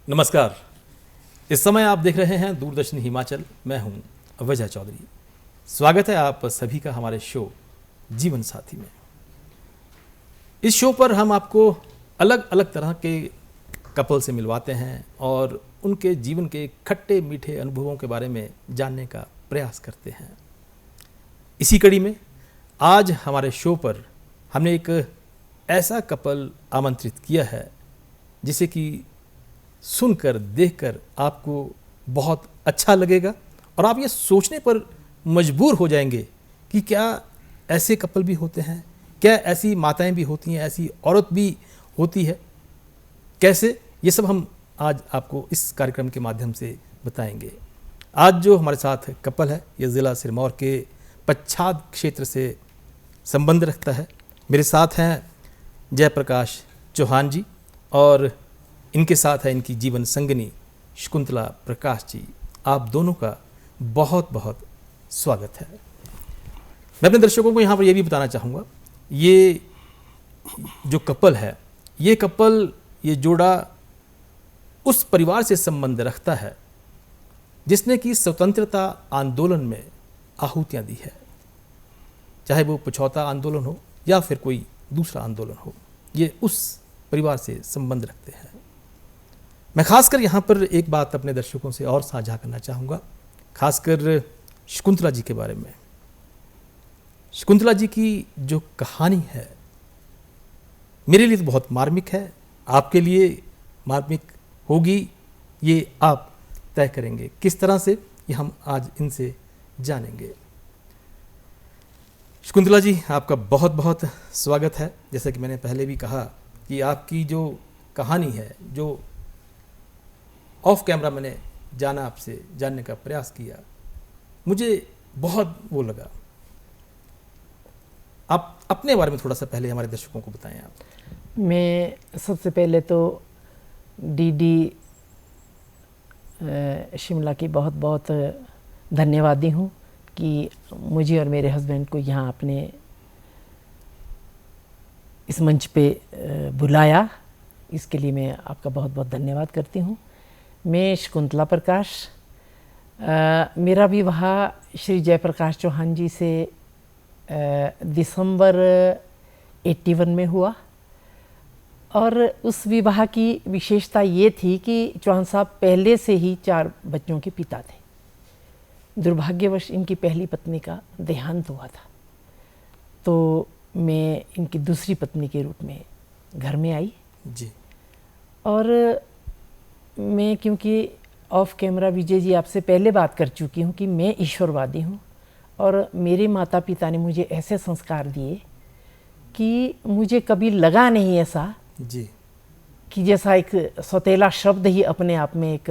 नमस्कार। इस समय आप देख रहे हैं दूरदर्शन हिमाचल। मैं हूं अवैजा चौधरी। स्वागत है आप सभी का हमारे शो जीवन साथी में। इस शो पर हम आपको अलग अलग तरह के कपल से मिलवाते हैं और उनके जीवन के खट्टे मीठे अनुभवों के बारे में जानने का प्रयास करते हैं। इसी कड़ी में आज हमारे शो पर हमने एक ऐसा कपल आमंत्रित किया है जिसे कि सुनकर देखकर आपको बहुत अच्छा लगेगा और आप ये सोचने पर मजबूर हो जाएंगे कि क्या ऐसे कपल भी होते हैं, क्या ऐसी माताएं भी होती हैं, ऐसी औरत भी होती है, कैसे, ये सब हम आज आपको इस कार्यक्रम के माध्यम से बताएंगे। आज जो हमारे साथ कपल है ये ज़िला सिरमौर के पच्छाद क्षेत्र से संबंध रखता है। मेरे साथ हैं जयप्रकाश चौहान जी और इनके साथ है इनकी जीवन संगिनी शकुंतला प्रकाश जी। आप दोनों का बहुत बहुत स्वागत है। मैं अपने दर्शकों को यहाँ पर यह भी बताना चाहूँगा, ये जो कपल है, ये जोड़ा उस परिवार से संबंध रखता है जिसने कि स्वतंत्रता आंदोलन में आहुतियाँ दी है, चाहे वो पछौता आंदोलन हो या फिर कोई दूसरा आंदोलन हो, ये उस परिवार से संबंध रखते हैं। मैं खासकर यहाँ पर एक बात अपने दर्शकों से और साझा करना चाहूँगा, खासकर शकुंतला जी के बारे में। शकुंतला जी की जो कहानी है मेरे लिए तो बहुत मार्मिक है, आपके लिए मार्मिक होगी, ये आप तय करेंगे किस तरह से, ये हम आज इनसे जानेंगे। शकुंतला जी, आपका बहुत बहुत स्वागत है। जैसा कि मैंने पहले भी कहा कि आपकी जो कहानी है, जो ऑफ कैमरा मैंने आपसे जानने का प्रयास किया, मुझे बहुत वो लगा। आप अपने बारे में थोड़ा सा पहले हमारे दर्शकों को बताएं। आप मैं सबसे पहले तो डीडी शिमला की बहुत बहुत धन्यवादी हूँ कि मुझे और मेरे हस्बैंड को यहाँ अपने इस मंच पे बुलाया। इसके लिए मैं आपका बहुत बहुत धन्यवाद करती हूँ। मैं शकुंतला प्रकाश, मेरा विवाह श्री जयप्रकाश चौहान जी से दिसंबर 81 में हुआ और उस विवाह की विशेषता ये थी कि चौहान साहब पहले से ही 4 बच्चों के पिता थे। दुर्भाग्यवश इनकी पहली पत्नी का देहांत हुआ था, तो मैं इनकी दूसरी पत्नी के रूप में घर में आई जी। और मैं, क्योंकि ऑफ कैमरा विजय जी आपसे पहले बात कर चुकी हूँ कि मैं ईश्वरवादी हूँ और मेरे माता पिता ने मुझे ऐसे संस्कार दिए कि मुझे कभी लगा नहीं ऐसा जी कि जैसा एक सौतेला शब्द ही अपने आप में एक,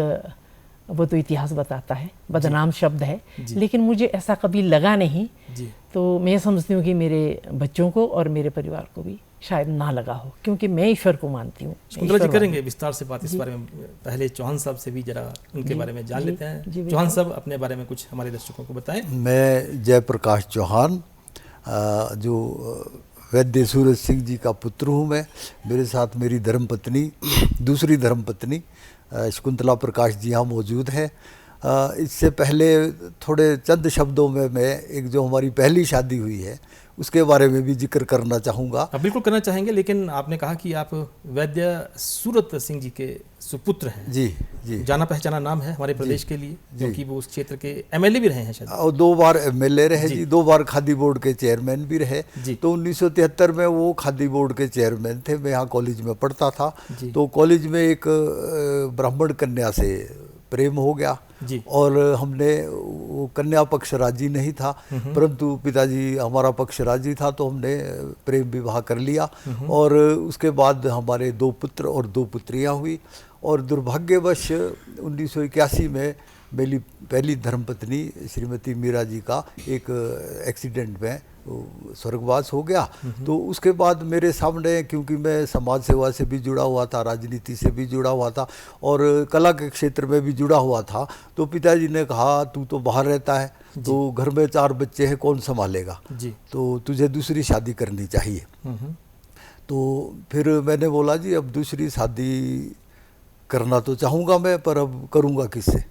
वो तो इतिहास बताता है, बदनाम शब्द है, लेकिन मुझे ऐसा कभी लगा नहीं जी। तो मैं समझती हूँ कि मेरे बच्चों को और मेरे परिवार को भी शायद ना लगा हो, क्योंकि मैं ईश्वर को मानती हूँ। शकुंतला जी, करेंगे विस्तार से बात इस बारे में। पहले चौहान साहब से भी जरा उनके बारे में जान लेते हैं। चौहान साहब, अपने बारे में कुछ हमारे दर्शकों को बताएं। मैं जयप्रकाश चौहान, जो वैद्य सूरज सिंह जी का पुत्र हूँ। मैं, मेरे साथ मेरी धर्मपत्नी, दूसरी धर्मपत्नी शकुंतला प्रकाश जी यहाँ मौजूद हैं। इससे पहले थोड़े चंद शब्दों में मैं एक जो हमारी पहली शादी हुई है उसके बारे में भी जिक्र करना चाहूँगा। आप बिल्कुल करना चाहेंगे, लेकिन आपने कहा कि आप वैद्य सूरत सिंह जी के सुपुत्र हैं। जी जी, जाना पहचाना नाम है हमारे प्रदेश के लिए, क्योंकि वो उस क्षेत्र के एमएलए भी रहे हैं शायद। और 2 बार एमएलए रहे जी, 2 बार खादी बोर्ड के चेयरमैन भी रहे। तो 1973 में वो खादी बोर्ड के चेयरमैन थे। मैं यहाँ कॉलेज में पढ़ता था, तो कॉलेज में एक ब्राह्मण कन्या से प्रेम हो गया और हमने, वो कन्या पक्ष राजी नहीं था, परंतु पिताजी हमारा पक्ष राजी था, तो हमने प्रेम विवाह कर लिया। और उसके बाद हमारे 2 पुत्र और 2 पुत्रियां हुई। और दुर्भाग्यवश 1981 में मेरी पहली धर्मपत्नी श्रीमती मीरा जी का एक एक्सीडेंट में स्वर्गवास हो गया। तो उसके बाद मेरे सामने, क्योंकि मैं समाज सेवा से भी जुड़ा हुआ था, राजनीति से भी जुड़ा हुआ था और कला के क्षेत्र में भी जुड़ा हुआ था, तो पिताजी ने कहा तू तो बाहर रहता है, तो घर में 4 बच्चे हैं, कौन संभालेगा, तो तुझे दूसरी शादी करनी चाहिए। तो फिर मैंने बोला जी अब दूसरी शादी करना तो चाहूँगा मैं, पर अब करूँगा किससे।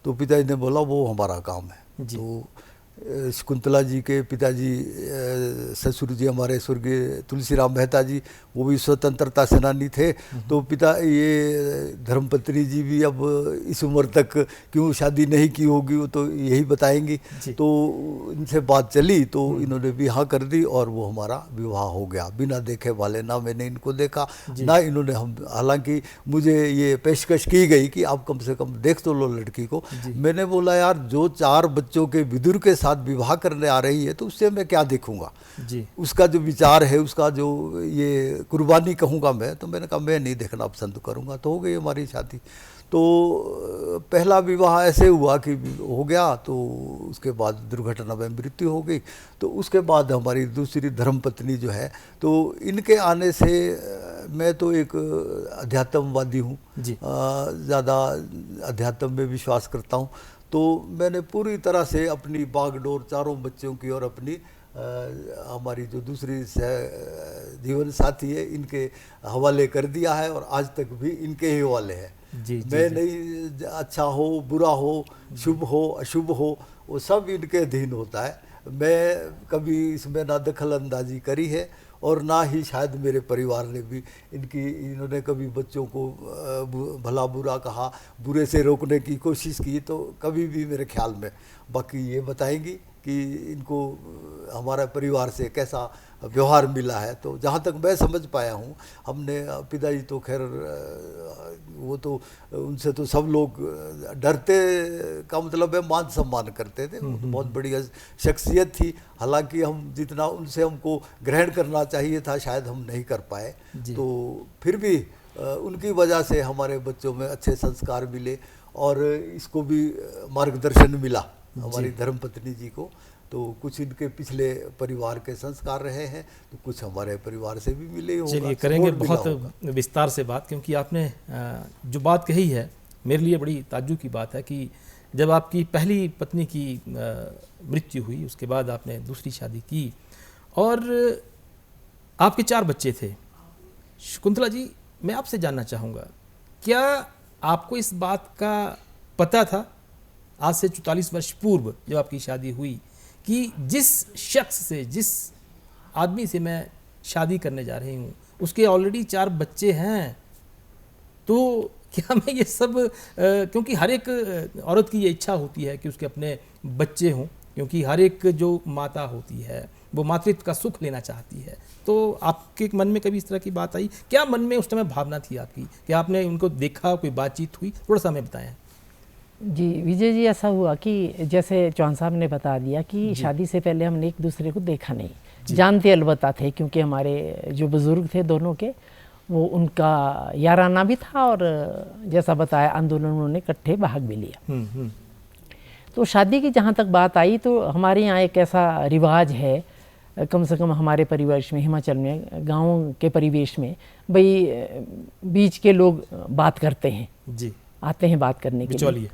तो पिताजी ने बोला वो हमारा काम है। तो शकुंतला जी के पिताजी ससुर जी हमारे स्वर्गीय तुलसीराम मेहता जी, वो भी स्वतंत्रता सेनानी थे। तो पिता ये धर्मपत्नी जी भी अब इस उम्र तक क्यों शादी नहीं की होगी वो तो यही बताएंगी। तो इनसे बात चली तो इन्होंने भी हाँ कर दी और वो हमारा विवाह हो गया बिना देखे वाले। ना मैंने इनको देखा ना इन्होंने हम, हालांकि मुझे ये पेशकश की गई कि आप कम से कम देख तो लो लड़की को। मैंने बोला यार जो 4 बच्चों के विदुर के साथ विवाह करने आ रही है तो उससे मैं क्या देखूंगा जी। उसका जो विचार है, उसका जो ये कुर्बानी कहूँगा मैं, तो मैंने कहा मैं नहीं देखना पसंद करूँगा। तो हो गई हमारी शादी। तो पहला विवाह ऐसे हुआ कि हो गया, तो उसके बाद दुर्घटना में मृत्यु हो गई। तो उसके बाद हमारी दूसरी धर्मपत्नी जो है, तो इनके आने से मैं तो एक अध्यात्मवादी हूँ, ज़्यादा अध्यात्म में विश्वास करता हूँ। तो मैंने पूरी तरह से अपनी बागडोर 4 बच्चों की और अपनी हमारी जो दूसरी जीवन साथी है इनके हवाले कर दिया है, और आज तक भी इनके ही हवाले है। मैं नहीं, अच्छा हो बुरा हो, शुभ हो अशुभ हो, वो सब इनके अधीन होता है। मैं कभी इसमें ना दखल अंदाजी करी है और ना ही शायद मेरे परिवार ने भी इन्होंने कभी बच्चों को भला बुरा कहा, बुरे से रोकने की कोशिश की, तो कभी भी मेरे ख्याल में। बाकी ये बताएंगी कि इनको हमारा परिवार से कैसा व्यवहार मिला है। तो जहाँ तक मैं समझ पाया हूँ, हमने पिताजी तो खैर वो तो उनसे तो सब लोग डरते का मतलब है मान सम्मान करते थे। वो तो बहुत बढ़िया शख्सियत थी। हालांकि हम जितना उनसे हमको ग्रहण करना चाहिए था शायद हम नहीं कर पाए। तो फिर भी उनकी वजह से हमारे बच्चों में अच्छे संस्कार मिले और इसको भी मार्गदर्शन मिला हमारी धर्मपत्नी जी को। तो कुछ इनके पिछले परिवार के संस्कार रहे हैं, तो कुछ हमारे परिवार से भी मिले होगा। चलिए करेंगे बहुत विस्तार से बात, क्योंकि आपने जो बात कही है मेरे लिए बड़ी ताज्जुब की बात है कि जब आपकी पहली पत्नी की मृत्यु हुई, उसके बाद आपने दूसरी शादी की और आपके 4 बच्चे थे। शकुंतला जी, मैं आपसे जानना चाहूँगा, क्या आपको इस बात का पता था आज से 44 वर्ष पूर्व जब आपकी शादी हुई कि जिस शख्स से, जिस आदमी से मैं शादी करने जा रही हूँ उसके ऑलरेडी 4 बच्चे हैं? तो क्या मैं ये सब क्योंकि हर एक औरत की ये इच्छा होती है कि उसके अपने बच्चे हों, क्योंकि हर एक जो माता होती है वो मातृत्व का सुख लेना चाहती है। तो आपके मन में कभी इस तरह की बात आई? क्या मन में उस समय भावना थी आपकी कि आपने उनको देखा, कोई बातचीत हुई? थोड़ा सा हमें बताएं। जी विजय जी, ऐसा हुआ कि जैसे चौहान साहब ने बता दिया कि शादी से पहले हमने एक दूसरे को देखा नहीं, जानते अलबत्ता थे, क्योंकि हमारे जो बुजुर्ग थे दोनों के, वो उनका याराना भी था और जैसा बताया आंदोलन उन्होंने इकट्ठे भाग भी लिया। तो शादी की जहाँ तक बात आई तो हमारे यहाँ एक ऐसा रिवाज है, कम से कम हमारे परिवेश में, हिमाचल में, गाँव के परिवेश में, भाई बीच के लोग बात करते हैं जी, आते हैं बात करने के लिए।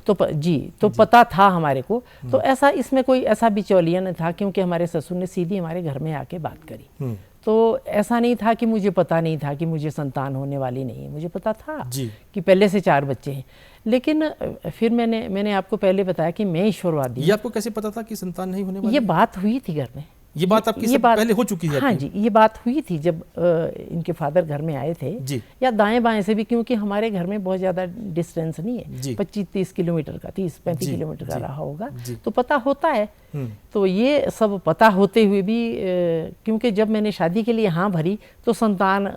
तो पता था हमारे को। तो ऐसा इसमें कोई ऐसा बिचौलिया नहीं था, क्योंकि हमारे ससुर ने सीधी हमारे घर में आके बात करी। तो ऐसा नहीं था कि मुझे पता नहीं था कि मुझे संतान होने वाली नहीं है, मुझे पता था कि पहले से 4 बच्चे हैं। लेकिन फिर मैंने आपको पहले बताया कि मैं ईश्वरवादी। ये आपको कैसे पता था कि संतान नहीं होने वाली? ये बात हुई थी घर में। ये बात आपकी पहले हो चुकी है? हाँ जी, ये बात हुई थी जब इनके फादर घर में आए थे जी। या दाएं बाएं से भी, क्योंकि हमारे घर में बहुत ज़्यादा डिस्टेंस नहीं है, 25-30 किलोमीटर का, 30-35 किलोमीटर का रहा होगा, तो पता होता है। तो ये सब पता होते हुए भी क्योंकि जब मैंने शादी के लिए हाँ भरी तो संतान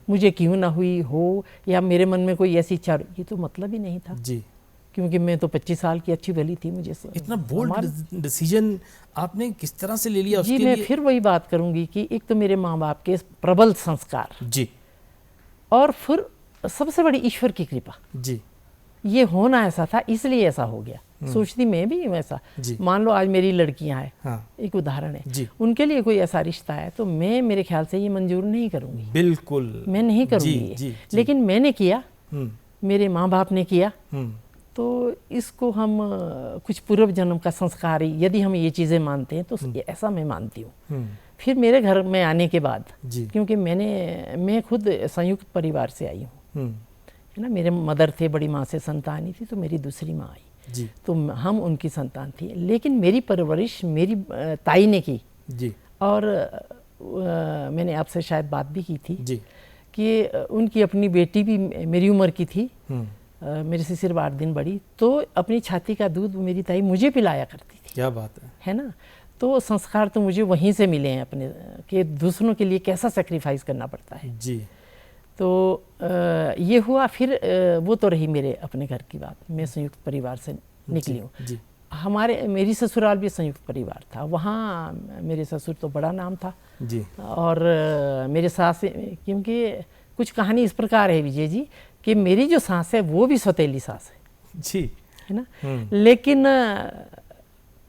मुझे क्यों ना हुई हो या मेरे मन में कोई ऐसी इच्छा, ये तो मतलब ही नहीं था जी। क्योंकि मैं तो 25 साल की अच्छी भली थी। मुझे इतना बोल्ड डिसीजन आपने किस तरह से ले लिया? जी मैं फिर वही बात करूंगी कि एक तो मेरे माँ बाप के प्रबल संस्कार जी, और फिर सबसे बड़ी ईश्वर की कृपा जी। ये होना ऐसा था, इसलिए ऐसा हो गया। सोचती मैं भी वैसा, मान लो आज मेरी लड़कियां हैं, हाँ। एक उदाहरण है, उनके लिए कोई ऐसा रिश्ता है तो मैं, मेरे ख्याल से ये मंजूर नहीं करूंगी, बिल्कुल मैं नहीं करूंगी। लेकिन मैंने किया, मेरे माँ बाप ने किया, तो इसको हम कुछ पूर्व जन्म का संस्कार, यदि हम ये चीज़ें मानते हैं तो ऐसा मैं मानती हूँ। फिर मेरे घर में आने के बाद, क्योंकि मैं खुद संयुक्त परिवार से आई हूँ, है ना। मेरे मदर थे, बड़ी माँ से संतान ही थी, तो मेरी दूसरी माँ आई जी तो हम उनकी संतान थी। लेकिन मेरी परवरिश मेरी ताई ने की जी और मैंने आपसे शायद बात भी की थी जी कि उनकी अपनी बेटी भी मेरी उम्र की थी, मेरे से सिर्फ 8 दिन बड़ी, तो अपनी छाती का दूध मेरी ताई मुझे पिलाया करती थी। क्या बात है ना। तो संस्कार तो मुझे वहीं से मिले हैं अपने, कि दूसरों के लिए कैसा सेक्रीफाइस करना पड़ता है। जी। तो ये हुआ। फिर वो तो रही मेरे अपने घर की बात। मैं संयुक्त परिवार से निकली हूँ। मेरी ससुराल भी संयुक्त परिवार था। वहाँ मेरे ससुर तो बड़ा नाम था जी। और मेरे सास, क्योंकि कुछ कहानी इस प्रकार है विजय जी कि मेरी जो सास है वो भी सौतेली सास है जी, है ना। लेकिन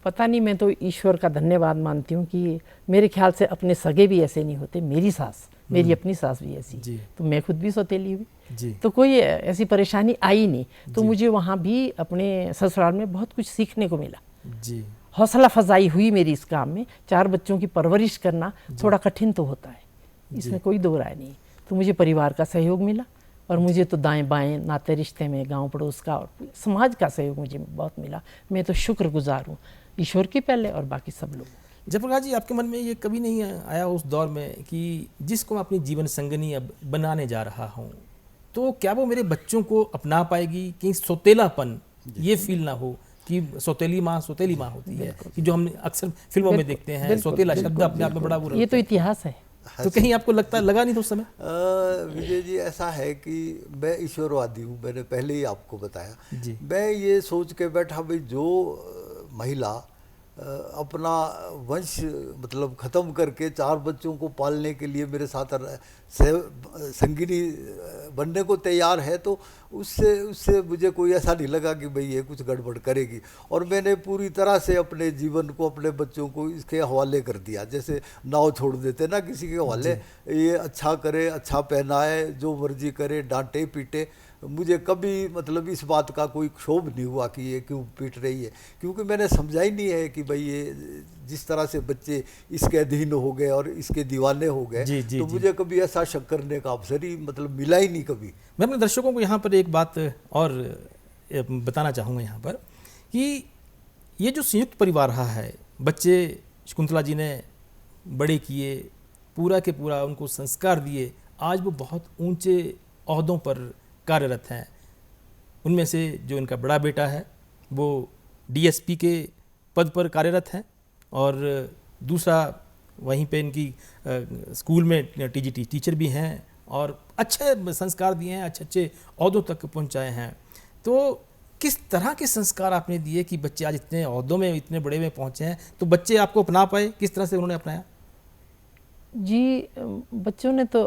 पता नहीं, मैं तो ईश्वर का धन्यवाद मानती हूँ कि मेरे ख्याल से अपने सगे भी ऐसे नहीं होते। मेरी सास, मेरी अपनी सास भी ऐसी, तो मैं खुद भी सौतेली हुई, तो कोई ऐसी परेशानी आई नहीं। तो मुझे वहाँ भी अपने ससुराल में बहुत कुछ सीखने को मिला जी। हौसला फजाई हुई मेरी इस काम में। 4 बच्चों की परवरिश करना थोड़ा कठिन तो होता है, इसमें कोई दो राय नहीं। तो मुझे परिवार का सहयोग मिला और मुझे तो दाएं बाएं नाते रिश्ते में गांव पड़ोस का और समाज का सहयोग मुझे बहुत मिला। मैं तो शुक्रगुजार हूँ ईश्वर की पहले और बाकी सब लोग। जयप्रकाश जी, आपके मन में ये कभी नहीं आया उस दौर में कि जिसको मैं अपनी जीवन संगनी अब बनाने जा रहा हूँ, तो क्या वो मेरे बच्चों को अपना पाएगी? कि सौतेलापन ये फील ना हो कि सौतेली माँ होती है, कि जो हम अक्सर फिल्मों में देखते हैं। सौतेला शब्द अपने आप में बड़ा बुरा, ये तो इतिहास है। तो कहीं आपको लगा नहीं तो उस समय? विजय जी, ऐसा है कि मैं ईश्वरवादी हूँ, मैंने पहले ही आपको बताया जी। मैं ये सोच के बैठा भाई जो महिला अपना वंश मतलब ख़त्म करके 4 बच्चों को पालने के लिए मेरे साथ संगिनी बनने को तैयार है, तो उससे मुझे कोई ऐसा नहीं लगा कि भाई ये कुछ गड़बड़ करेगी। और मैंने पूरी तरह से अपने जीवन को, अपने बच्चों को इसके हवाले कर दिया। जैसे नाव छोड़ देते ना किसी के हवाले, ये अच्छा करे, अच्छा पहनाए, जो मर्जी करे, डांटे पीटे। मुझे कभी मतलब इस बात का कोई क्षोभ नहीं हुआ कि ये क्यों पीट रही है, क्योंकि मैंने समझा ही नहीं है कि भाई ये जिस तरह से बच्चे इसके अधीन हो गए और इसके दीवाने हो गए, तो मुझे कभी ऐसा शक करने का अवसर ही मतलब मिला ही नहीं कभी। मैं अपने दर्शकों को यहाँ पर एक बात और बताना चाहूँगा यहाँ पर कि ये जो संयुक्त परिवार रहा है, बच्चे शकुंतला जी ने बड़े किए, पूरा के पूरा उनको संस्कार दिए, आज वो बहुत ऊंचे ओहदों पर कार्यरत हैं। उनमें से जो इनका बड़ा बेटा है वो डीएसपी के पद पर कार्यरत है और दूसरा वहीं पे इनकी स्कूल में टीजीटी टीचर भी हैं और अच्छे संस्कार दिए हैं, अच्छे ओहदों तक पहुंचाए हैं। तो किस तरह के संस्कार आपने दिए कि बच्चे आज इतने ओहदों में, इतने बड़े में पहुंचे हैं? तो बच्चे आपको अपना पाए, किस तरह से उन्होंने अपनाया? जी, बच्चों ने तो,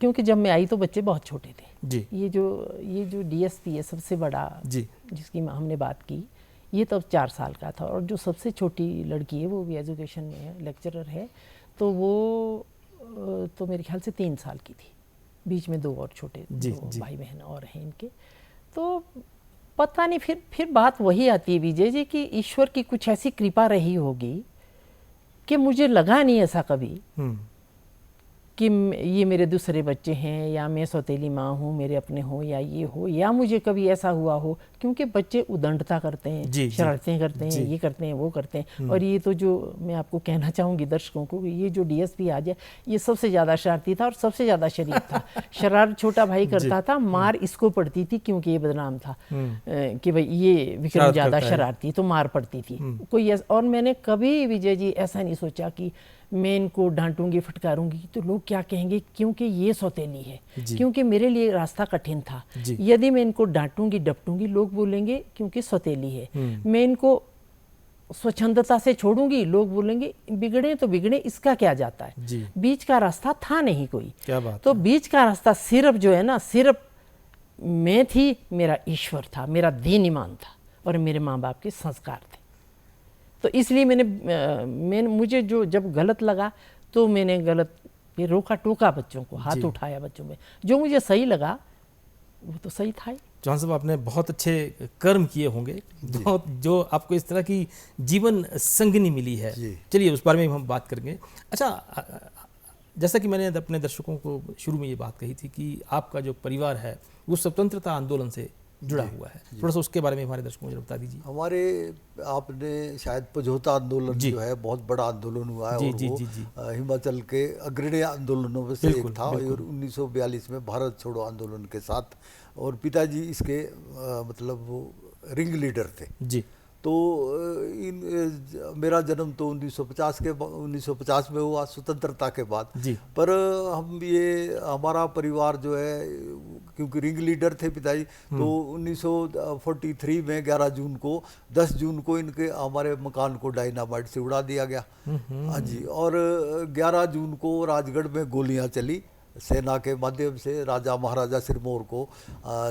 क्योंकि जब मैं आई तो बच्चे बहुत छोटे थे जी। ये जो डीएसपी है सबसे बड़ा जी, जिसकी हमने बात की, ये तब 4 साल का था। और जो सबसे छोटी लड़की है वो भी एजुकेशन में है, लेक्चरर है, तो वो तो मेरे ख्याल से 3 साल की थी। बीच में 2 और छोटे भाई बहन और हैं इनके। तो पता नहीं, फिर बात वही आती है विजय जी कि ईश्वर की कुछ ऐसी कृपा रही होगी कि मुझे लगा नहीं ऐसा कभी कि ये मेरे दूसरे बच्चे हैं या मैं सौतेली माँ हूँ, मेरे अपने हो या ये हो, या मुझे कभी ऐसा हुआ हो। क्योंकि बच्चे उदंडता करते हैं, शरारतें करते हैं, ये करते हैं, वो करते हैं। और ये तो जो मैं आपको कहना चाहूँगी दर्शकों को, ये जो डीएसपी आज है, ये सबसे ज़्यादा शरारती था और सबसे ज़्यादा शरीफ था। शरारत छोटा भाई करता था, मार इसको पड़ती थी क्योंकि ये बदनाम था कि भाई ये विक्रम ज़्यादा शरारती, तो मार पड़ती थी कोई। और मैंने कभी विजय जी ऐसा नहीं सोचा कि मैं इनको डांटूंगी, फटकारूंगी तो लोग क्या कहेंगे, क्योंकि ये सौतेली है। क्योंकि मेरे लिए रास्ता कठिन था। यदि मैं इनको डांटूंगी, डपटूंगी, लोग बोलेंगे क्योंकि सौतेली है। मैं इनको स्वच्छंदता से छोड़ूंगी, लोग बोलेंगे बिगड़े तो बिगड़े, इसका क्या जाता है। बीच का रास्ता था नहीं कोई। क्या बात तो बीच का रास्ता सिर्फ जो है ना, सिर्फ मैं थी, मेरा ईश्वर था, मेरा दीन ईमान था और मेरे माँ बाप के संस्कार थे। तो इसलिए मैंने मुझे जो जब गलत लगा तो मैंने गलत ये रोका टोका बच्चों को, हाथ उठाया बच्चों में। जो मुझे सही लगा वो तो सही था ही। चौहान साहब, आपने बहुत अच्छे कर्म किए होंगे जो आपको इस तरह की जीवन संगनी मिली है। चलिए उस बारे में हम बात करेंगे। अच्छा, जैसा कि मैंने अपने दर्शकों को शुरू में ये बात कही थी कि आपका जो परिवार है वो स्वतंत्रता आंदोलन से जुड़ा हुआ है, थोड़ा सा उसके बारे में हमारे दर्शकों को बता दीजिए। हमारे आपने शायद पझोता आंदोलन जो है बहुत बड़ा आंदोलन हुआ है, और वो हिमाचल के अग्रणी आंदोलनों में से एक था, और 1942 में भारत छोड़ो आंदोलन के साथ, और पिताजी इसके मतलब वो रिंग लीडर थे जी। तो मेरा जन्म तो 1950 में हुआ, स्वतंत्रता के बाद जी। पर हम ये हमारा परिवार जो है, क्योंकि रिंग लीडर थे पिताजी, तो 1943 में 11 जून को 10 जून को इनके हमारे मकान को डायनामाइट से उड़ा दिया गया। हाँ जी। और 11 जून को राजगढ़ में गोलियां चली, सेना के माध्यम से राजा महाराजा सिरमौर को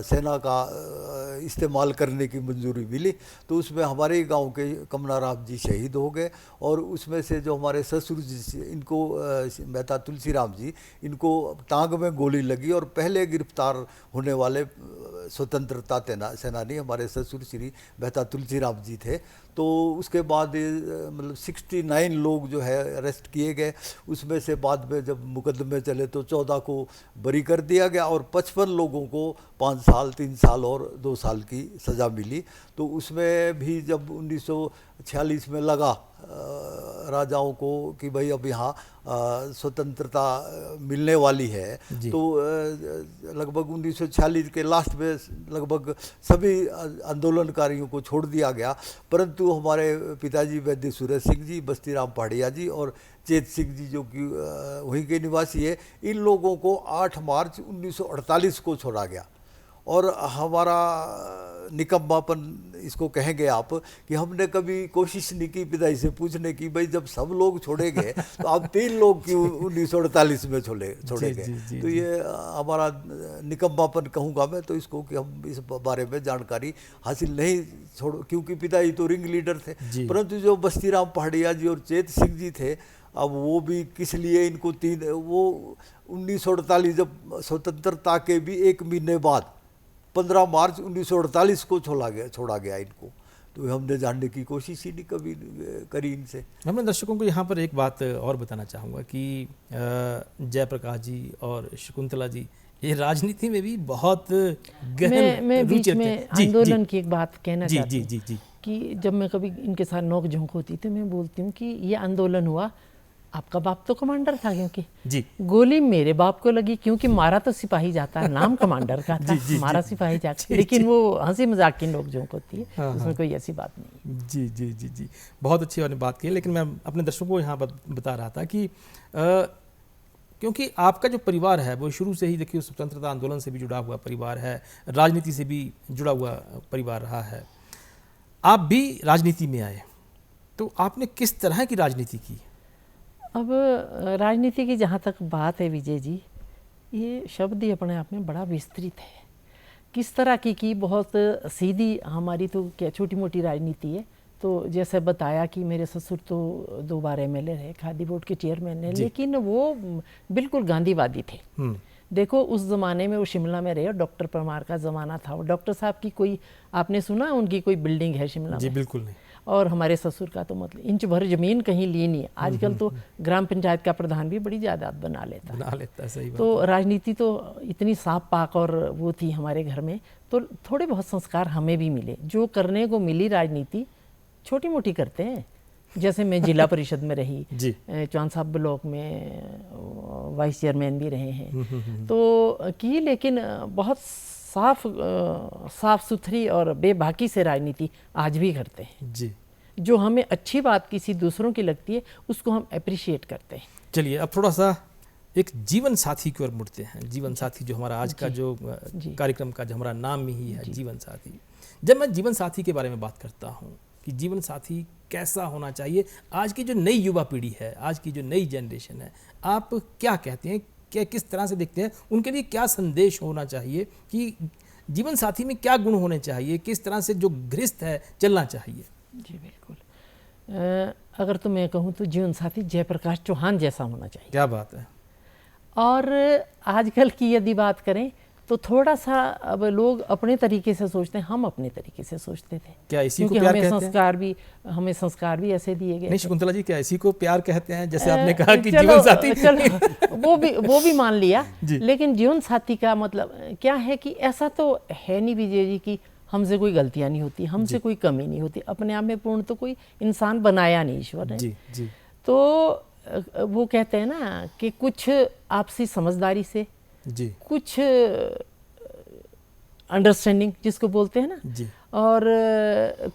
सेना का इस्तेमाल करने की मंजूरी मिली। तो उसमें हमारे गांव के कमनाराम जी शहीद हो गए, और उसमें से जो हमारे ससुर जी, इनको मेहता तुलसीराम जी, इनको टांग में गोली लगी, और पहले गिरफ्तार होने वाले स्वतंत्रता सेनानी हमारे ससुर श्री मेहता तुलसीराम जी थे। तो उसके बाद मतलब 69 लोग जो है अरेस्ट किए गए। उसमें से बाद में जब मुकदमे चले तो 14 को बरी कर दिया गया, और 55 लोगों को 5 साल 3 साल और 2 साल की सज़ा मिली। तो उसमें भी जब 1946 में लगा राजाओं को कि भाई अब यहाँ स्वतंत्रता मिलने वाली है, तो लगभग 1946 के लास्ट में लगभग सभी आंदोलनकारियों को छोड़ दिया गया, परंतु हमारे पिताजी वैद्य सूरज सिंह जी, बस्तीराम पहाड़िया जी और चेत सिंह जी, जो कि वहीं के निवासी है, इन लोगों को 8 मार्च 1948 को छोड़ा गया। और हमारा निकम्मापन इसको कहेंगे आप, कि हमने कभी कोशिश नहीं की पिताजी से पूछने की, भाई जब सब लोग छोड़े गए तो अब 3 लोग क्यों 1948 में छोड़े गए। तो ये हमारा निकम्मापन कहूँगा मैं तो इसको, कि हम इस बारे में जानकारी हासिल नहीं छोड़, क्योंकि पिताजी तो रिंग लीडर थे, परंतु जो बस्तीराम पहाड़िया जी और चेत सिंह जी थे, अब वो भी किस लिए इनको वो 1948 जब स्वतंत्रता के भी 1 महीने बाद 15 मार्च 1948 को छोड़ा गया इनको। तो हमने जानने की कोशिश ही नहीं कभी करी इनसे। मैं दर्शकों को यहाँ पर एक बात और बताना चाहूँगा कि जयप्रकाश जी और शकुंतला जी ये राजनीति में भी बहुत गहन मैं बीच में आंदोलन की एक बात कहना चाहती हूँ कि जब मैं कभी इनके साथ नोक झोंक होती तो मैं बोलती हूँ कि ये आंदोलन हुआ, आपका बाप तो कमांडर था, क्योंकि जी गोली मेरे बाप को लगी, क्योंकि मारा तो सिपाही जाता है, नाम कमांडर का था, मारा सिपाही जाता, लेकिन वो हंसी मजाक की नोक झोंक होती है, उसमें कोई ऐसी बात नहीं। जी जी जी जी बहुत अच्छी वाली बात की। लेकिन मैं अपने दर्शकों को यहाँ बता रहा था कि क्योंकि आपका जो परिवार है वो शुरू से ही देखिए स्वतंत्रता आंदोलन से भी जुड़ा हुआ परिवार है, राजनीति से भी जुड़ा हुआ परिवार रहा है। आप भी राजनीति में आए, तो आपने किस तरह की राजनीति की? अब राजनीति की जहाँ तक बात है विजय जी, ये शब्द ही अपने आप में बड़ा विस्तृत है। किस तरह की बहुत सीधी हमारी तो क्या छोटी मोटी राजनीति है। तो जैसे बताया कि मेरे ससुर तो 2 बार एमएलए रहे, खादी बोर्ड के चेयरमैन है, लेकिन वो बिल्कुल गांधीवादी थे। देखो उस ज़माने में वो शिमला में रहे, डॉक्टर परमार का ज़माना था। वो डॉक्टर साहब की कोई आपने सुना उनकी कोई बिल्डिंग है शिमला में? जी बिल्कुल नहीं। और हमारे ससुर का तो मतलब इंच भर ज़मीन कहीं ली नहीं। आजकल तो ग्राम पंचायत का प्रधान भी बड़ी जायदाद बना लेता है। सही बात। तो राजनीति तो इतनी साफ पाक और वो थी हमारे घर में, तो थोड़े बहुत संस्कार हमें भी मिले। जो करने को मिली राजनीति छोटी मोटी करते हैं। जैसे मैं जिला परिषद में रही, चौहान साहब ब्लॉक में वाइस चेयरमैन भी रहे हैं, तो की, लेकिन बहुत साफ सुथरी और बेबाकी से राजनीति आज भी करते हैं जी। जो हमें अच्छी बात किसी दूसरों की लगती है उसको हम अप्रिशिएट करते हैं। चलिए अब थोड़ा सा एक जीवन साथी की ओर मुड़ते हैं। जीवन साथी जो हमारा आज का जो कार्यक्रम का जो हमारा नाम ही है जीवन साथी। जब मैं जीवन साथी के बारे में बात करता हूँ कि जीवन साथी कैसा होना चाहिए, आज की जो नई युवा पीढ़ी है, आज की जो नई जनरेशन है, आप क्या कहते हैं, क्या किस तरह से देखते हैं, उनके लिए क्या संदेश होना चाहिए कि जीवन साथी में क्या गुण होने चाहिए, किस तरह से जो गृहस्थ है चलना चाहिए? जी बिल्कुल। अगर तो मैं कहूँ तो जीवन साथी जयप्रकाश चौहान जैसा होना चाहिए। क्या बात है। और आजकल की यदि बात करें तो थोड़ा सा अब लोग अपने तरीके से सोचते हैं, हम अपने तरीके से सोचते थे। क्या इसी को क्योंकि प्यार कहते हैं? हमें संस्कार भी ऐसे दिए गए। नहीं शकुंतला जी, क्या इसी को प्यार कहते हैं? जैसे आपने कहा कि जीवन साथी, चलो वो भी मान लिया, लेकिन जीवन साथी का मतलब क्या है कि ऐसा तो है नहीं विजय जी कि हमसे कोई गलतियां नहीं होती, हमसे कोई कमी नहीं होती। अपने आप में पूर्ण तो कोई इंसान बनाया नहीं ईश्वर ने। जी। तो वो कहते हैं ना कि कुछ आपसी समझदारी से जी, कुछ अंडरस्टैंडिंग जिसको बोलते हैं ना जी, और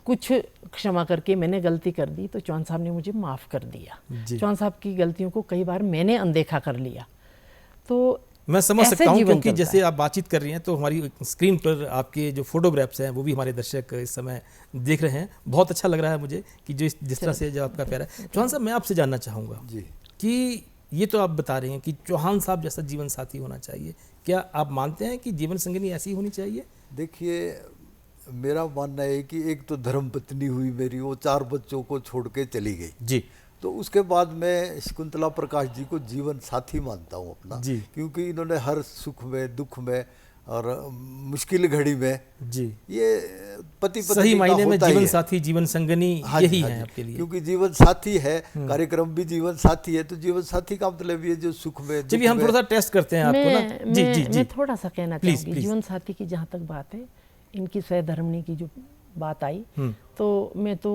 कुछ क्षमा करके मैंने गलती कर दी तो चौहान साहब ने मुझे माफ़ कर दिया। चौहान साहब की गलतियों को कई बार मैंने अनदेखा कर लिया। तो मैं समझ ऐसे सकता हूँ, जीवन क्योंकि चलता जैसे है। आप बातचीत कर रही हैं तो हमारी स्क्रीन पर आपके जो फोटोग्राफ्स हैं वो भी हमारे दर्शक इस समय देख रहे हैं। बहुत अच्छा लग रहा है मुझे कि जो जिस तरह से जो आपका प्यार है। चौहान साहब, मैं आपसे जानना चाहूँगा जी कि ये तो आप बता रहे हैं कि चौहान साहब जैसा जीवन साथी होना चाहिए, क्या आप मानते हैं कि जीवन संगिनी ऐसी होनी चाहिए? देखिए, मेरा मानना है कि एक तो धर्मपत्नी हुई मेरी, वो 4 बच्चों को छोड़ के चली गई जी, तो उसके बाद मैं शकुंतला प्रकाश जी को जीवन साथी मानता हूँ अपना जी। क्योंकि इन्होंने हर सुख में, दुख में और मुश्किल घड़ी में जी, ये पति पत्नी सही का मायने में होता ही जीवन है। साथी, जीवन संगनी हाँ यही जी, हाँ है जी। आपके लिए। क्योंकि जीवन साथी है, कार्यक्रम भी जीवन साथी है, तो जीवन साथी का मतलब ये जो सुख में, दुख चलिए हम में- थोड़ा सा टेस्ट करते हैं आपको ना। जी जी जी, मैं थोड़ा सा कहना प्लीज, चाहूँगी प्लीज। जीवन साथी की जहाँ तक बात है, इनकी सहधर्मिणी की जो बात आई, तो मैं तो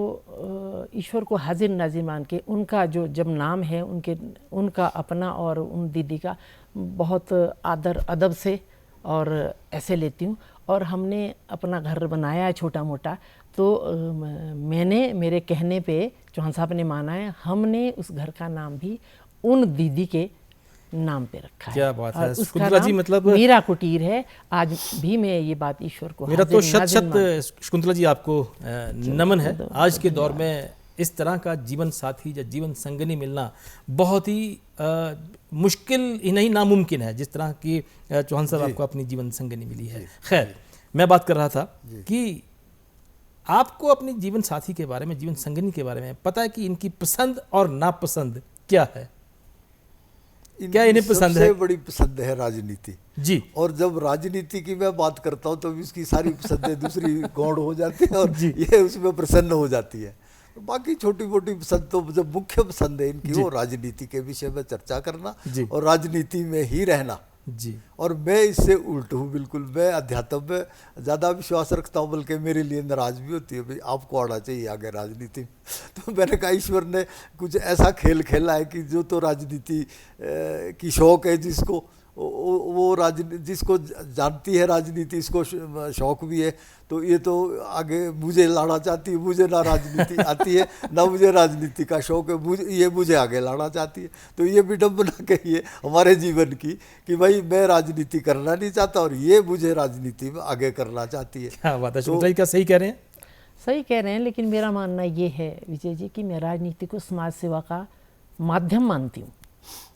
ईश्वर को हाजिर नाजिर मान के उनका जो जब नाम है उनका अपना और उन दीदी का बहुत आदर अदब से और ऐसे लेती हूँ। और हमने अपना घर बनाया है छोटा मोटा, तो मैंने मेरे कहने पे चौहान साहब ने माना है, हमने उस घर का नाम भी उन दीदी के नाम पे रखा है। क्या बात है। और उसका शकुंतला जी, नाम मतलब मीरा कुटीर है। आज भी मैं ये बात ईश्वर को मेरा तो हाजिर शत नाजिर शत शकुंतला जी आपको नमन है। आज के दौर में इस तरह का जीवन साथी या जीवन संगनी मिलना बहुत ही मुश्किल ही नहीं, नामुमकिन है, जिस तरह की चौहान साहब आपको अपनी जीवन संगनी मिली है। खैर, मैं बात कर रहा था कि आपको अपनी जीवन साथी के बारे में, जीवन संगनी के बारे में पता है कि इनकी पसंद और नापसंद क्या है? क्या इन्हें पसंद है? सबसे बड़ी पसंद है राजनीति जी। और जब राजनीति की मैं बात करता हूँ तो इसकी सारी पसंदें दूसरी गौण हो जाती है और ये उसमें प्रसन्न हो जाती है। तो बाकी छोटी मोटी पसंद तो जब मुख्य पसंद है इनकी वो राजनीति के विषय में चर्चा करना और राजनीति में ही रहना जी। और मैं इससे उल्ट हूँ बिल्कुल। मैं अध्यात्म में ज़्यादा विश्वास रखता हूँ, बल्कि मेरे लिए नाराज भी होती है, भाई आपको आना चाहिए आगे राजनीति में। तो मैंने कहा ईश्वर ने कुछ ऐसा खेल खेला है कि जो तो राजनीति की शौक है जिसको वो राजनीति, जिसको जानती है राजनीति, इसको शौक भी है, तो ये तो आगे मुझे लाना चाहती है, मुझे ना राजनीति आती है ना मुझे राजनीति का शौक है, ये मुझे आगे लाना चाहती है। तो ये विडम्बना कही है हमारे जीवन की कि भाई मैं राजनीति करना नहीं चाहता और ये मुझे राजनीति में आगे करना चाहती है। क्या बात है शकुंतला जी, क्या सही कह रहे हैं? सही कह रहे हैं, लेकिन मेरा मानना ये है विजय जी कि मैं राजनीति को समाज सेवा का माध्यम मानती हूँ।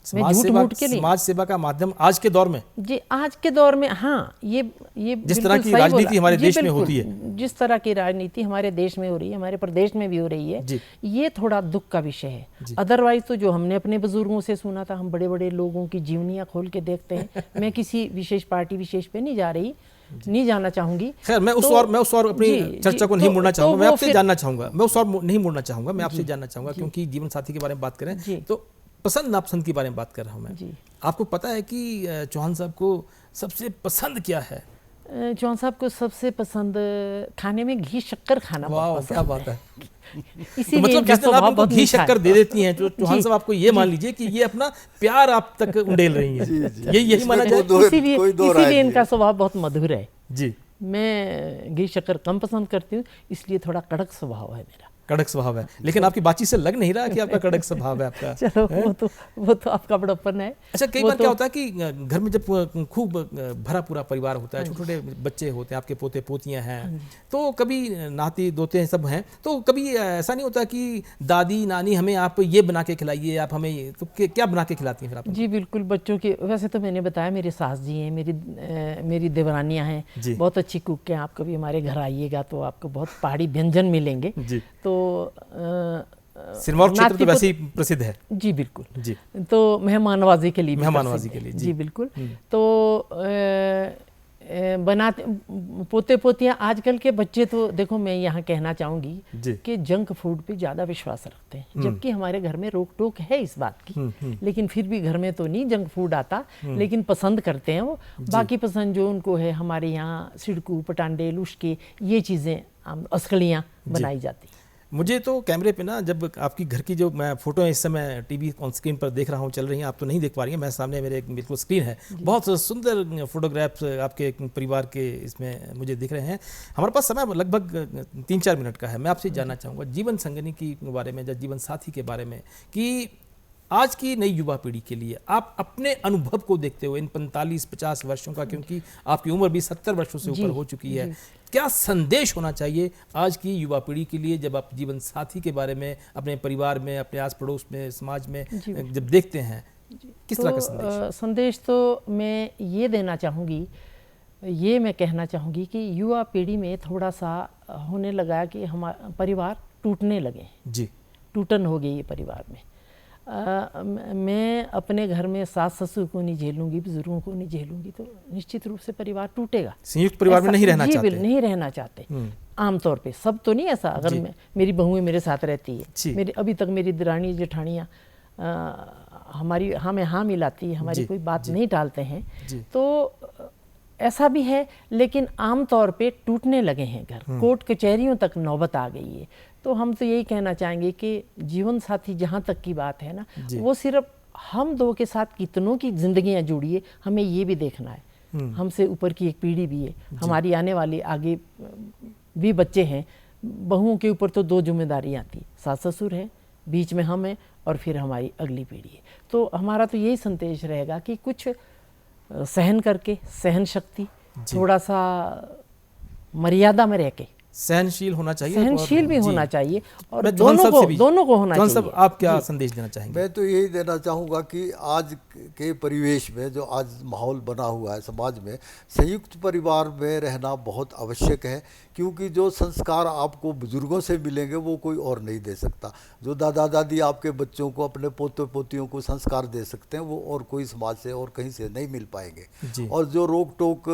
समाज सेवा का माध्यम आज के दौर में जी, आज के दौर में, हाँ, ये जिस तरह की राजनीति हमारे देश में होती है, जिस तरह की राजनीति हमारे देश में हो रही है, हमारे प्रदेश में भी हो रही है, ये थोड़ा दुख का विषय है। अदरवाइज तो जो हमने अपने बुजुर्गों से सुना था, हम बड़े बड़े लोगों की जीवनियाँ खोल के देखते हैं। मैं किसी विशेष पार्टी विशेष पे नहीं जा रही, नहीं जाना चाहूंगी। खैर, मैं उस और अपनी चर्चा को नहीं मोड़ना चाहूंगा। मैं आपसे जानना चाहूंगा, मैं उस और नहीं मोड़ना चाहूंगा, मैं आपसे जानना चाहूंगा, क्योंकि जीवन साथी के बारे में बात करें तो पसंद नापसंद के बारे में बात कर रहा हूं मैं। आपको पता है कि चौहान साहब को सबसे पसंद क्या है? चौहान साहब को सबसे पसंद खाने में घी शक्कर खाना। वाह, क्या बात है। इसीलिए मतलब जिस दिन आप उनको घी शक्कर दे देती हैं, तो चौहान साहब आपको ये मान लीजिए कि ये अपना प्यार आप तक उंडेल रही हैं। यही माना जाए। इसीलिए इनका स्वभाव बहुत मधुर है जी। मैं घी शक्कर कम पसंद करती हूँ, इसलिए थोड़ा कड़क स्वभाव है मेरा। कड़क स्वभाव है, लेकिन आपकी बातचीत से लग नहीं रहा कि आपका कड़क स्वभाव है आपका। चलो वो तो आपका बड़प्पन है। अच्छा, कई बार क्या होता है कि घर में जब खूब भरा पूरा परिवार होता है, छोटे छोटे बच्चे होते हैं, आपके पोते पोतियां हैं, तो कभी नाती दोते सब हैं, तो कभी ऐसा नहीं होता कि दादी नानी हमें आप ये बना के खिलाइए, आप हमें, तो क्या बना के खिलाती हैं फिर आप? जी बिल्कुल, बच्चों के वैसे तो मैंने बताया मेरे सास जी हैं, मेरी देवरानियाँ हैं, बहुत अच्छी कुक हैं। आप कभी हमारे घर आइएगा तो आपको बहुत पहाड़ी व्यंजन मिलेंगे। तो सिरमौर क्षेत्र तो वैसे ही प्रसिद्ध है। जी बिल्कुल जी। तो मेहमान नवाजी के लिए जी बिल्कुल। तो बनाते पोते पोतियाँ। आजकल के बच्चे तो देखो, मैं यहाँ कहना चाहूँगी कि जंक फूड पे ज़्यादा विश्वास रखते हैं, जबकि हमारे घर में रोक टोक है इस बात की, लेकिन फिर भी घर में तो नहीं जंक फूड आता, लेकिन पसंद करते हैं वो। बाकी पसंद जो उनको है, हमारे यहाँ सिड़कू, पटांडे, लुश्के, ये चीज़ें असकलियाँ बनाई जाती। मुझे तो कैमरे पे ना, जब आपकी घर की जो मैं फोटो है इस समय टीवी ऑन स्क्रीन पर देख रहा हूँ, चल रही हैं, आप तो नहीं देख पा रही हैं, मेरे सामने मेरे बिल्कुल स्क्रीन है, बहुत सुंदर फोटोग्राफ्स आपके परिवार के इसमें मुझे दिख रहे हैं। हमारे पास समय लगभग 3-4 मिनट का है। मैं आपसे जानना चाहूँगा जीवन संगिनी के बारे में, या जीवन साथी के बारे में, कि आज की नई युवा पीढ़ी के लिए आप अपने अनुभव को देखते हुए इन 45-50 वर्षों का, क्योंकि आपकी उम्र भी 70 वर्षों से ऊपर हो चुकी है, क्या संदेश होना चाहिए आज की युवा पीढ़ी के लिए, जब आप जीवन साथी के बारे में अपने परिवार में, अपने आस पड़ोस में, समाज में जब देखते हैं, किस तरह का संदेश? संदेश तो मैं ये देना चाहूँगी, ये मैं कहना चाहूँगी कि युवा पीढ़ी में थोड़ा सा होने लगा कि हमारा परिवार टूटने लगे जी, टूटन हो गई है परिवार में। मैं अपने घर में सास ससुर को नहीं झेलूंगी, बुजुर्गों को नहीं झेलूंगी, तो निश्चित रूप से परिवार टूटेगा। संयुक्त परिवार में नहीं रहना चाहते? नहीं रहना चाहते आमतौर पे, सब तो नहीं ऐसा। अगर मेरी बहुएं मेरे साथ रहती है, मेरे अभी तक मेरी दरानी जेठानियाँ हमारी हमें हाँ मिलाती है, हमारी कोई बात नहीं टालते हैं, तो ऐसा भी है। लेकिन आमतौर पे टूटने लगे हैं घर, कोर्ट कचहरियों तक नौबत आ गई है। तो हम तो यही कहना चाहेंगे कि जीवन साथी जहाँ तक की बात है ना, वो सिर्फ हम दो के साथ कितनों की जिंदगियाँ जुड़ी है, हमें ये भी देखना है। हमसे ऊपर की एक पीढ़ी भी है, हमारी आने वाली आगे भी बच्चे हैं। बहुओं के ऊपर तो 2 जिम्मेदारियाँ आती, सास ससुर हैं, बीच में हम हैं, और फिर हमारी अगली पीढ़ी है। तो हमारा तो यही संदेश रहेगा कि कुछ सहन करके, सहन शक्ति, थोड़ा सा मर्यादा में रह के, सहनशील होना चाहिए, सहनशील भी होना चाहिए, और दोनों को होना चाहिए। सब आप क्या संदेश देना चाहेंगे? मैं तो यही देना चाहूँगा कि आज के परिवेश में जो आज माहौल बना हुआ है समाज में, संयुक्त परिवार में रहना बहुत आवश्यक है, क्योंकि जो संस्कार आपको बुजुर्गों से मिलेंगे वो कोई और नहीं दे सकता। जो दादा दादी आपके बच्चों को, अपने पोते पोतियों को संस्कार दे सकते हैं, वो और कोई समाज से और कहीं से नहीं मिल पाएंगे। और जो रोक टोक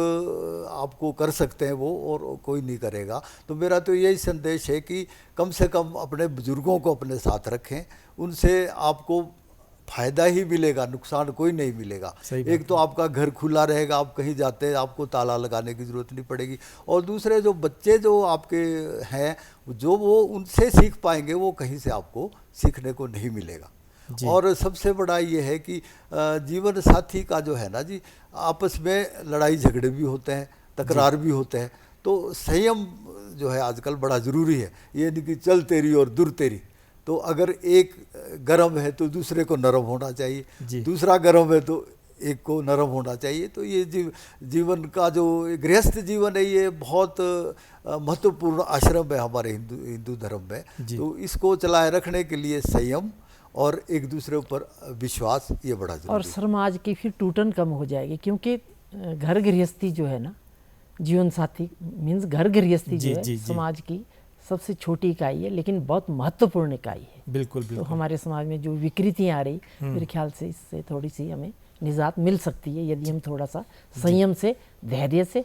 आपको कर सकते हैं वो और कोई नहीं करेगा। तो मेरा तो यही संदेश है कि कम से कम अपने बुजुर्गों को अपने साथ रखें, उनसे आपको फायदा ही मिलेगा, नुकसान कोई नहीं मिलेगा। एक तो आपका घर खुला रहेगा, आप कहीं जाते हैं आपको ताला लगाने की ज़रूरत नहीं पड़ेगी, और दूसरे जो बच्चे जो आपके हैं, जो वो उनसे सीख पाएंगे, वो कहीं से आपको सीखने को नहीं मिलेगा। और सबसे बड़ा ये है कि जीवन साथी का जो है ना जी, आपस में लड़ाई झगड़े भी होते हैं, तकरार भी होते हैं, तो संयम जो है आजकल बड़ा ज़रूरी है। ये नहीं कि चल तेरी और दुर तेरी। तो अगर एक गर्म है तो दूसरे को नरम होना चाहिए, दूसरा गर्म है तो एक को नरम होना चाहिए। तो ये जीवन का जो गृहस्थ जीवन है, ये बहुत महत्वपूर्ण आश्रम है हमारे हिंदू धर्म में। तो इसको चलाए रखने के लिए संयम और एक दूसरे ऊपर विश्वास, ये बड़ा जरूरी है। और समाज की फिर टूटन कम हो जाएगी, क्योंकि घर गृहस्थी जो है ना, जीवन साथी मीन्स घर गृहस्थी जो है समाज की सबसे छोटी इकाई है, लेकिन बहुत महत्वपूर्ण इकाई है। बिल्कुल। तो हमारे समाज में जो विकृतियाँ आ रही, मेरे ख्याल से इससे थोड़ी सी हमें निजात मिल सकती है, यदि हम थोड़ा सा संयम से, धैर्य से,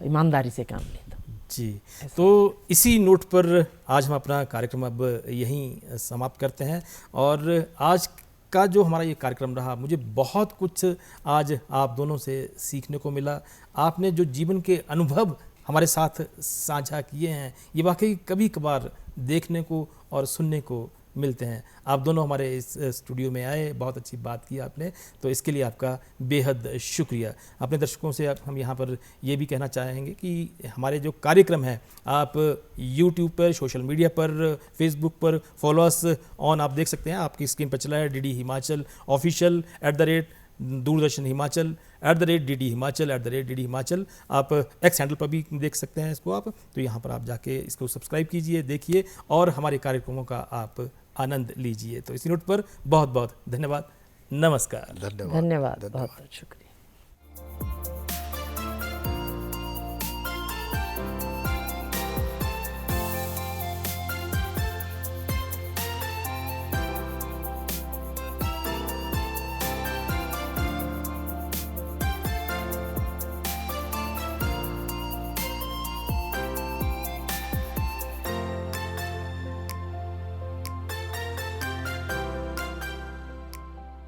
ईमानदारी से काम लें जी। तो इसी नोट पर आज हम अपना कार्यक्रम अब यहीं समाप्त करते हैं। और आज का जो हमारा ये कार्यक्रम रहा, मुझे बहुत कुछ आज आप दोनों से सीखने को मिला। आपने जो जीवन के अनुभव हमारे साथ साझा किए हैं, ये वाकई कभी कभार देखने को और सुनने को मिलते हैं। आप दोनों हमारे इस स्टूडियो में आए, बहुत अच्छी बात की आपने, तो इसके लिए आपका बेहद शुक्रिया। अपने दर्शकों से हम यहाँ पर ये भी कहना चाहेंगे कि हमारे जो कार्यक्रम हैं, आप YouTube पर, सोशल मीडिया पर, फेसबुक पर फॉलो अस ऑन आप देख सकते हैं। आपकी स्क्रीन पर चला है DD Himachal official @Doordarshan Himachal @DD Himachal @DD Himachal. आप X हैंडल पर भी देख सकते हैं इसको आप। तो यहाँ पर आप जाके इसको सब्सक्राइब कीजिए, देखिए और हमारे कार्यक्रमों का आप आनंद लीजिए। तो इसी नोट पर बहुत बहुत धन्यवाद, नमस्कार। धन्यवाद, बहुत शुक्रिया।